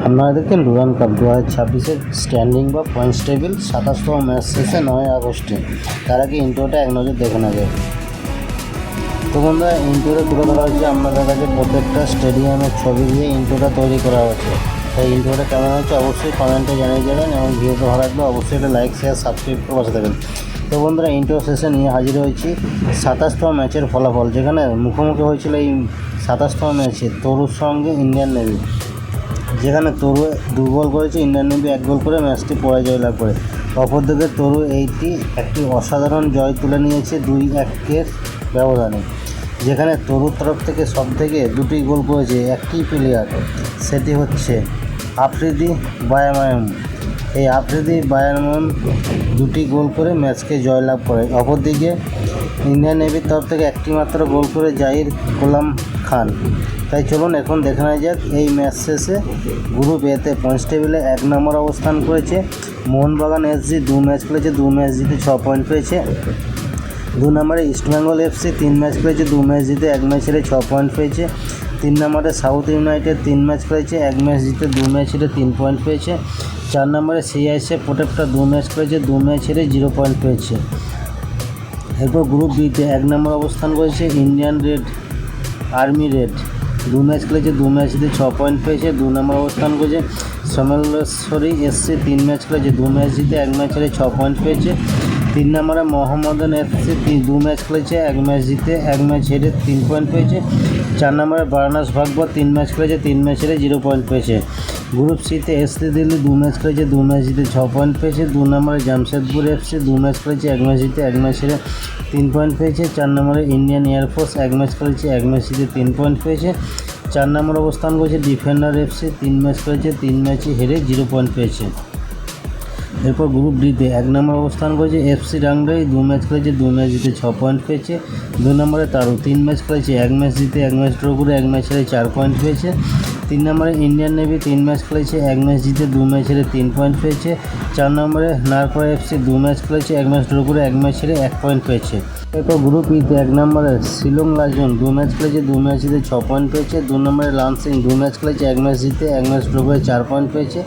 আপনারা দেখছেন Durand cup 2026-এর standing বা পয়েন্টস টেবিল 27তম ম্যাচ শেষে 9 আগস্টে। তার আগে ইন্ট্রোটা এক নজর দেখে নেবে। তো বন্ধুরা, ইন্ট্রোটা তুলে ধরা হয়েছে আপনাদের কাছে প্রত্যেকটা স্টেডিয়ামের ছবি দিয়ে ইন্ট্রোটা তৈরি করা হয়েছে। তাই ইন্ট্রোটা কেমন হচ্ছে অবশ্যই কমেন্টে জানিয়ে যাবেন এবং ভিডিওটা ভালো লাগলে অবশ্যই একটা লাইক শেয়ার সাবস্ক্রাইব করে বসে দেবেন। তো বন্ধুরা, ইন্ট্রো শেষে নিয়ে হাজির হয়েছি 27তম ম্যাচের ফলাফল, যেখানে মুখোমুখি হয়েছিল এই 27তম ম্যাচে তরুর সঙ্গে ইন্ডিয়ান নেভি, যেখানে তরু 2 গোল করেছে, ইন্ডিয়ান নেভি 1 গোল করে ম্যাচটি পরাজয় লাভ করে। অপরদিকে তরু একটি অসাধারণ জয় তুলে নিয়েছে 2-1 ব্যবধানে, যেখানে তরুর তরফ থেকে সবথেকে 2টি গোল করেছে একটি প্লেয়ার, সেটি হচ্ছে আফ্রিদি বায়ামায়ম। এই আফ্রিদি বায়ামায়ম 2টি গোল করে ম্যাচকে জয়লাভ করে। অপরদিকে ইন্ডিয়ান নেভির তরফ থেকে একটি মাত্র গোল করে জাহির গোলাম খান। তাই চলুন এখন দেখে নেওয়া যাক এই ম্যাচ শেষে গ্রুপ এতে পয়েন্টস টেবিলে 1 নম্বর অবস্থান করেছে মোহনবাগান এসজি। 2 ম্যাচ খেলেছে, 2 ম্যাচ জিতে 6 পয়েন্ট পেয়েছে। 2 নম্বরে ইস্টবেঙ্গল এফসি 3 ম্যাচ খেলেছে, 2 ম্যাচ জিতে 1 ম্যাচ হেরে 6 পয়েন্ট পেয়েছে। 3 নম্বরে সাউথ ইউনাইটেড 3 ম্যাচ খেলেছে, 1 ম্যাচ জিতে 2 ম্যাচ হেরে 3 পয়েন্ট পেয়েছে। 4 নম্বরে সিআইএসএফ প্রোটেক্টর 2 ম্যাচ খেলেছে, 2 ম্যাচ হেরে 0 পয়েন্ট পেয়েছে। এরপর গ্রুপ বিতে 1 নম্বর অবস্থান করেছে Indian red army red. 2 match খেলেছে, 2 ম্যাচ জিতে 6 পয়েন্ট পেয়েছে। 2 নম্বর অবস্থান করেছে সমলেশ্বরী এসসি 3 ম্যাচ খেলেছে, 2 ম্যাচ জিতে 1 ম্যাচ হেরে 6 পয়েন্ট পেয়েছে। 3 নম্বরে মোহাম্মদান এফসি 2 ম্যাচ খেলেছে, 1 ম্যাচ জিতে 1 ম্যাচ হেরে 3 পয়েন্ট পেয়েছে। 4 নম্বরে বারানাস ভাগবত 3 ম্যাচ খেলেছে, 3 ম্যাচ হেরে 0 পয়েন্ট পেয়েছে। গ্রুপ সিতে এসসি দিল্লি 2 ম্যাচ খেলেছে, 2 ম্যাচ জিতে 6 পয়েন্ট পেয়েছে। 2 নম্বরে জামশেদপুর এফসি 2 ম্যাচ খেলেছে, 1 ম্যাচ জিতে 1 ম্যাচ হেরে 3 পয়েন্ট পেয়েছে। 4 নম্বরে ইন্ডিয়ান এয়ারফোর্স 1 ম্যাচ খেলেছে, 1 ম্যাচ জিতে 3 পয়েন্ট পেয়েছে। 4 নম্বর অবস্থান করেছে ডিফেন্ডার এফসি 3 ম্যাচ খেলেছে, 3 ম্যাচে হেরে 0 পয়েন্ট পেয়েছে। এরপর গ্রুপ ডিতে 1 নম্বর অবস্থান করেছে এফসি ডাংরাই 2 ম্যাচ খেলেছে, 2 ম্যাচ জিতে 6 পয়েন্ট পেয়েছে। 2 নম্বরে তারু 3 ম্যাচ খেলেছে, 1 ম্যাচ জিতে 1 ম্যাচ ড্র করে 1 ম্যাচ হেরে 4 পয়েন্ট পেয়েছে। 3 নম্বরে ইন্ডিয়ান নেভি 3 ম্যাচ খেলেছে, 1 ম্যাচ জিতে 2 ম্যাচ হেরে 3 পয়েন্ট পেয়েছে। 4 নম্বরে নারকোয়া এফসি 2 ম্যাচ খেলেছে, 1 ম্যাচ ড্র করে 1 ম্যাচ হেরে 1 পয়েন্ট পেয়েছে। এরপর গ্রুপ ইতে 1 নম্বরে শিলং লাজন 2 ম্যাচ খেলেছে, 2 ম্যাচ জিতে 6 পয়েন্ট পেয়েছে। 2 নম্বরে লানসিং 2 ম্যাচ খেলেছে, 1 ম্যাচ জিতে 1 ম্যাচ ড্র করে 4 পয়েন্ট পেয়েছে।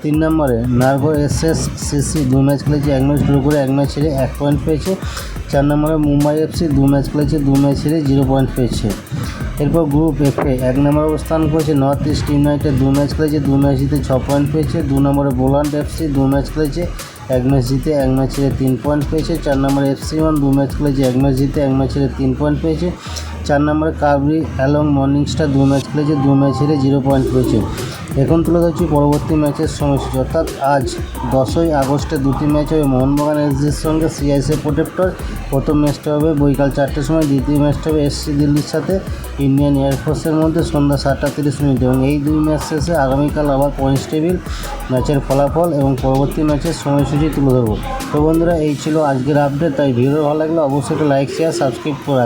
3 নম্বরে নার্গো এসএসসিসি 2 ম্যাচ খেলেছে, 1 ম্যাচ ড্র করে 1 ম্যাচ হেরে 1 পয়েন্ট পেয়েছে। 4 নম্বরে মুম্বাই এফসি 2 ম্যাচ খেলেছে, 2 ম্যাচ হেরে 0 পয়েন্ট পেয়েছে। এরপর গ্রুপ এফে 1 নম্বর অবস্থান করেছে নর্থ ইস্ট ইউনাইটেড 2 ম্যাচ খেলেছে, 2 ম্যাচ জিতে 6 পয়েন্ট পেয়েছে। 2 নম্বরে বোলান্ড এফসি 2 ম্যাচ খেলেছে, 1 ম্যাচ জিতে 1 ম্যাচ হেরে 3 পয়েন্ট পেয়েছে। 4 নম্বরে এফসি1 2 ম্যাচ খেলেছে, 1 ম্যাচ জিতে 1 ম্যাচ হেরে 3 পয়েন্ট পেয়েছে। 4 নম্বরে কাবরি অ্যালং মর্নিং স্টার 2 ম্যাচ খেলেছে, 2 ম্যাচ হেরে 0 পয়েন্ট পেয়েছে। এখন তুলে ধরছি পরবর্তী ম্যাচের সময়সূচি, অর্থাৎ আজ 10ই আগস্টে 2টি ম্যাচ হবে মোহনবাগান এসজির সঙ্গে সিআইএসএফ প্রোটেক্টর। প্রথম ম্যাচটা হবে বৈকাল 4টের সময়, দ্বিতীয় ম্যাচটা হবে এসসি দিল্লির সাথে ইন্ডিয়ান এয়ারফোর্সের মধ্যে সন্ধ্যা 7:30 এবং এই 2 ম্যাচ শেষে আগামীকাল আবার পয়েন্টস টেবিল, ম্যাচের ফলাফল এবং পরবর্তী ম্যাচের সময়সূচি তুলে ধরবো। তো বন্ধুরা, এই ছিল আজকের আপডেট। তাই ভিডিও ভালো লাগলে অবশ্যই একটা লাইক শেয়ার সাবস্ক্রাইব করে